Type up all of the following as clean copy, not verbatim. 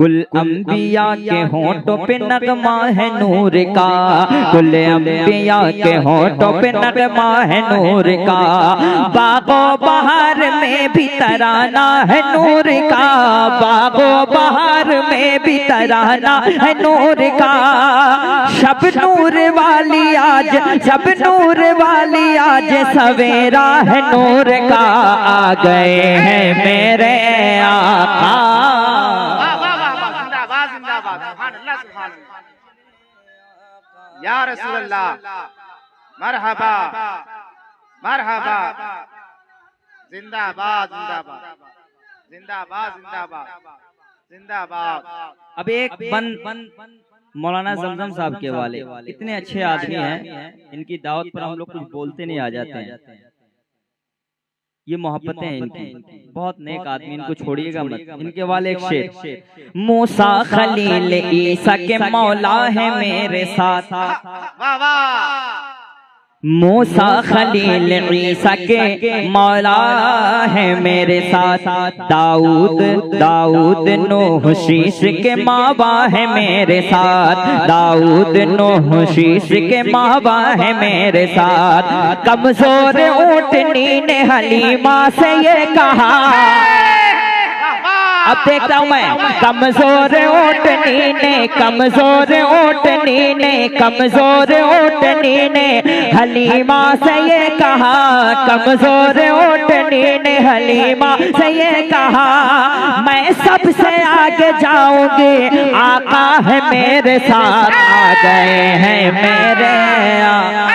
कुल अंबिया के होठों पे नगमा है नूर का, कुल अंबिया के होठों पे नगमा है नूर का, बागो बहार में भी तराना है नूर का, बागो बहार में भी तराना है नूर का। शब नूर वाली आज, शब नूर वाली आज सवेरा है नूर का, आ गए हैं मेरे आका। या रसूल अल्लाह मरहबा मरहबा, जिंदाबाद जिंदाबाद जिंदाबाद जिंदाबाद जिंदाबाद। अब एक मौलाना जमजम साहब के वाले इतने अच्छे आदमी हैं, इनकी दावत पर हम लोग कुछ बोलते नहीं आ जाते हैं। ये मोहब्बतें हैं इनकी, बहुत नेक आदमी, इनको छोड़िएगा मत। इनके वाले एक शेर, मूसा खलील ईसा के मौला है मेरे साथ, वाह वाह। मूसा खलील ईसा के मौला है मेरे साथ, दाऊद नूह शीश के मावा है मेरे साथ, दाऊद नूह शीश के मावा है मेरे साथ। कमजोर ऊँटनी ने हलीमा से ये कहा, अब देखता हूँ मैं, कमजोर ऊँटनी ने, कमजोर ऊँटनी ने, कमजोर ऊँटनी ने हलीमा से ये कहा, कमजोर ऊँटनी ने हलीमा से ये कहा, मैं सबसे आगे जाऊंगी, आका है मेरे साथ, आ गए हैं मेरे आका।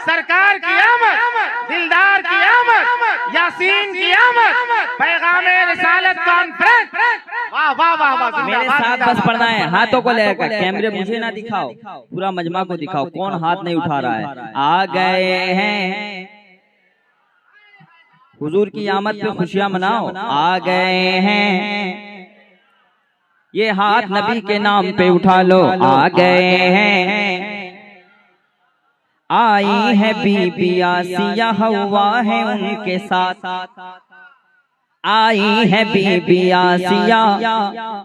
सरकार की आमद, दिलदार की आमद, यासीन की आमद, पैगामे रिसालत कॉन्फ्रेंस। वाह वाह वाह वाह। मेरे साथ बस पढ़ना है, हाथों को लेकर, कैमरे मुझे ना दिखाओ, पूरा मजमा को दिखाओ, कौन हाथ नहीं उठा रहा है। आ गए हैं हुजूर की आमद पे खुशियां मनाओ, आ गए हैं, ये हाथ नबी के नाम पे उठा लो, आ गए हैं, आई है बीबी आसिया हवा है उनके साथ, आई है बीबी आसिया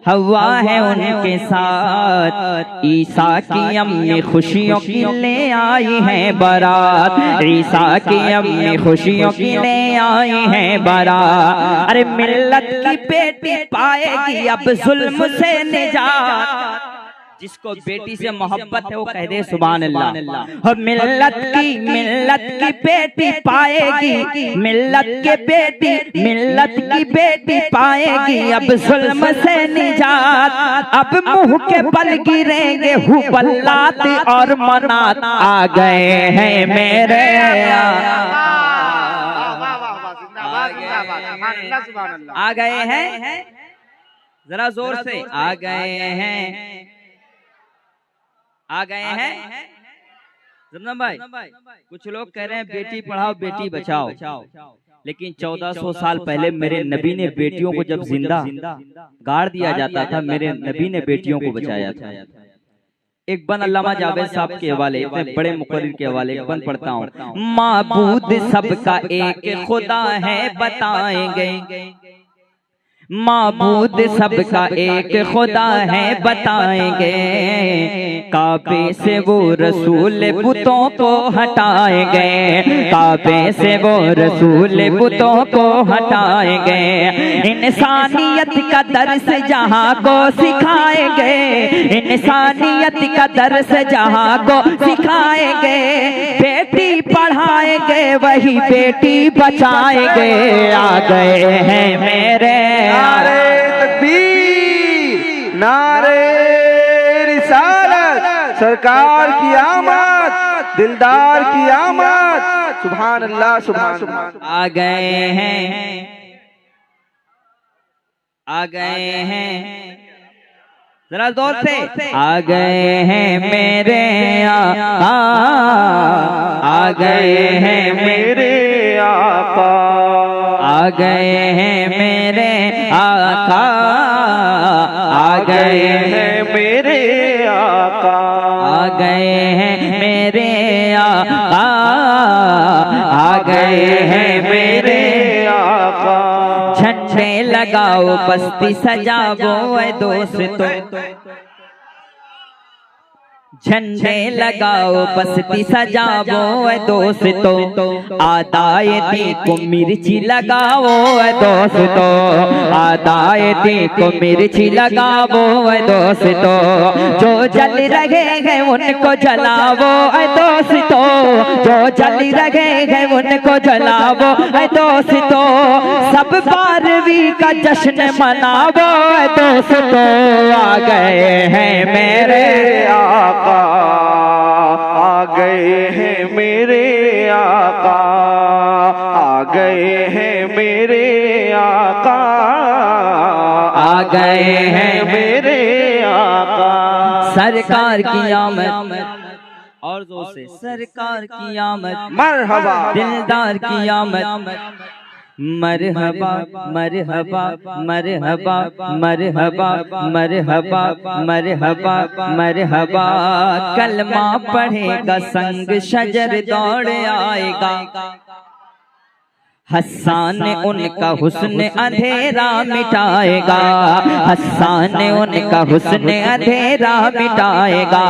हवा है उनके साथ, ईसा की अम्मी खुशियों की ले आई है बारात, ईसा की अम्मी खुशियों की ले आई है बारात। अरे मिल्लत की बेटी पाएगी अब जुल्म से निजात, जिसको बेटी से मोहब्बत है वो कह दे सुभान अल्लाह। और मिल्लत की बेटी पाएगी, मिल्लत की बेटी पाएगी अब जुल्म से निजात, अब मुंह के बल गिरेंगे हुबल्लात और मनात, आ गए हैं मेरे आ गए हैं, जरा जोर से, आ गए हैं, आ गए हैं। जमजम भाई, कुछ लोग कह रहे हैं बेटी पढ़ाओ बेटी बचाओ, लेकिन 1400 साल पहले मेरे नबी ने बेटियों को जब जिंदा गाड़ दिया जाता था, मेरे नबी ने बेटियों को बचाया था। एक बन अल्लामा जावेद साहब के हवाले, इतने बड़े मुकर्रिर के हवाले एक बन पढ़ता हूँ, माबूद सबका एक खुदा है बताएंगे, माबूद सबका एक खुदा है बताएंगे, काबे से वो रसूल बुतों को हटाएंगे, काबे से वो रसूल बुतों को हटाएंगे, इंसानियत का दर्स जहाँ को सिखाएंगे, इंसानियत का दर्स जहाँ को सिखाएंगे, बेटी पढ़ाएंगे वही बेटी बचाएंगे, आ गए हैं मेरे नारे तकबीर, नारे रिसालत, सरकार की आमद, दिलदार की आमद, सुभान अल्लाह सुभान अल्लाह। आ गए हैं, आ गए हैं, जरा जोर से, आ गए हैं मेरे आका, आ गए हैं मेरे आका, आ गए हैं मेरे आका, आ गए हैं मेरे आका, आ गए हैं आ गए हैं मेरे आका। झंडे लगाओ बस्ती सजाओ ऐ दोस्तों, झंडे लगाओ बस्ती सजाओ ऐ दोस्तों, आदाए दी को मिर्ची लगाओ ऐ दोस्तों, आदाए दी को मिर्ची लगाओ ऐ दोस्तों, जो जल रहे हैं उनको जलाओ ऐ दोस्तों, जो जल रहे हैं उनको जलाओ ऐ दोस्तों, सब 12वीं का जश्न मनाओ ऐ दोस्तों, आ गए हैं मेरे आका, आ गए हैं मेरे आका, आ गए हैं मेरे आका, आ गए हैं मेरे आका। सरकार की आमद, और जोर से सरकार की आमद, मरहबा दिलदार की आमद, मरहबा मरहबा मरहबा मरहबा मरहबा मरहबा मरहबा, कलमा पढ़ेगा संग शजर दौड़ आएगा, हस्सान उनका हुस्न अंधेरा मिटाएगा, हस्सान उनका हुस्न अंधेरा मिटाएगा,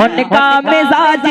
उनका मिजाज